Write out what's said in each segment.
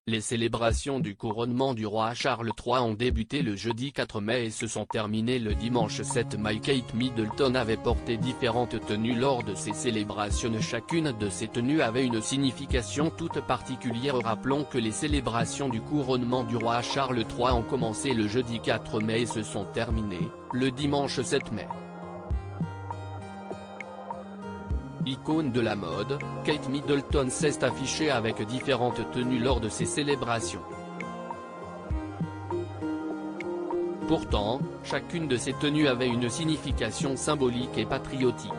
Les célébrations du couronnement du roi Charles III ont débuté le jeudi 4 mai et se sont terminées le dimanche 7 mai. Kate Middleton avait porté différentes tenues lors de ces célébrations. Chacune de ces tenues avait une signification toute particulière. Rappelons que les célébrations du couronnement du roi Charles III ont commencé le jeudi 4 mai et se sont terminées le dimanche 7 mai. Icône de la mode, Kate Middleton s'est affichée avec différentes tenues lors de ces célébrations. Pourtant, chacune de ces tenues avait une signification symbolique et patriotique.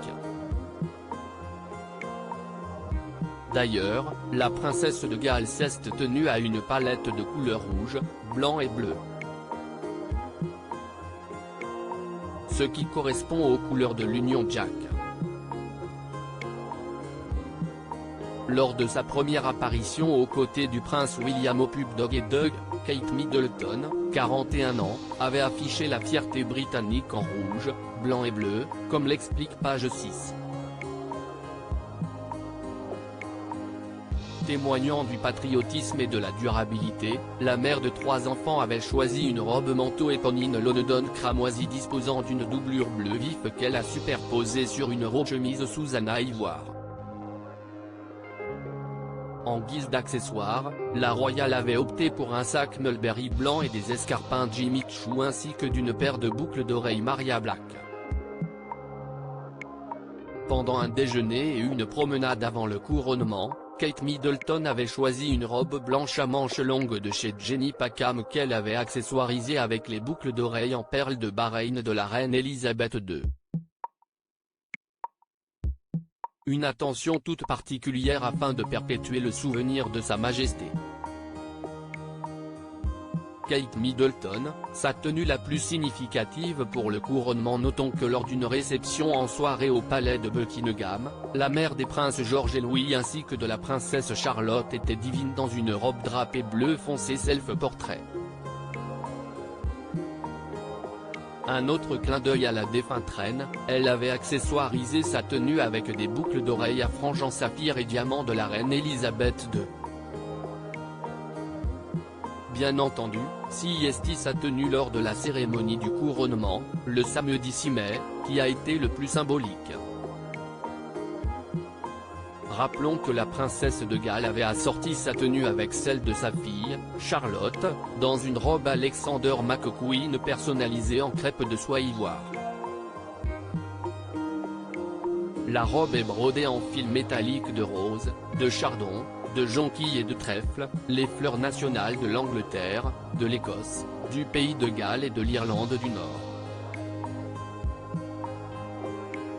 D'ailleurs, la princesse de Galles s'est tenue à une palette de couleurs rouge, blanc et bleu. Ce qui correspond aux couleurs de l'Union Jack. Lors de sa première apparition aux côtés du prince William au pub Dog et Doug, Kate Middleton, 41 ans, avait affiché la fierté britannique en rouge, blanc et bleu, comme l'explique page 6. Témoignant du patriotisme et de la durabilité, la mère de 3 enfants avait choisi une robe manteau éponine London cramoisie disposant d'une doublure bleu vif qu'elle a superposée sur une robe chemise Susanna ivoire. En guise d'accessoire, la royale avait opté pour un sac Mulberry blanc et des escarpins Jimmy Choo ainsi que d'une paire de boucles d'oreilles Maria Black. Pendant un déjeuner et une promenade avant le couronnement, Kate Middleton avait choisi une robe blanche à manches longues de chez Jenny Packham qu'elle avait accessoirisée avec les boucles d'oreilles en perles de Bahreïn de la reine Elisabeth II. Une attention toute particulière afin de perpétuer le souvenir de Sa Majesté. Kate Middleton, sa tenue la plus significative pour le couronnement. Notons que lors d'une réception en soirée au palais de Buckingham, la mère des princes George et Louis ainsi que de la princesse Charlotte était divine dans une robe drapée bleu foncé self-portrait. Un autre clin d'œil à la défunte reine, elle avait accessoirisé sa tenue avec des boucles d'oreilles à franges en saphir et diamant de la reine Elisabeth II. Bien entendu, si est sa tenue lors de la cérémonie du couronnement, le samedi 6 mai, qui a été le plus symbolique. Rappelons que la princesse de Galles avait assorti sa tenue avec celle de sa fille, Charlotte, dans une robe Alexander McQueen personnalisée en crêpe de soie ivoire. La robe est brodée en fil métallique de rose, de chardon, de jonquilles et de trèfle, les fleurs nationales de l'Angleterre, de l'Écosse, du pays de Galles et de l'Irlande du Nord.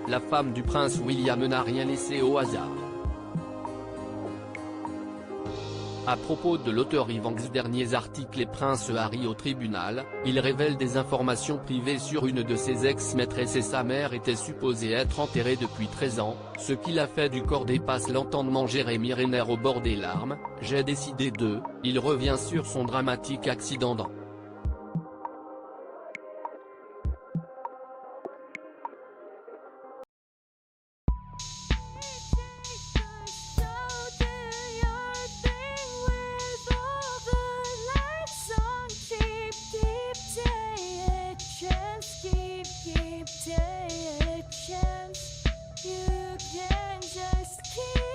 La femme du prince William n'a rien laissé au hasard. À propos de l'auteur Evans, derniers articles et Prince Harry au tribunal, il révèle des informations privées sur une de ses ex-maîtresses et sa mère était supposée être enterrée depuis 13 ans, ce qui l'a fait du corps dépasse l'entendement. Jérémy Renner au bord des larmes, j'ai décidé de, il revient sur son dramatique accident dans You can just keep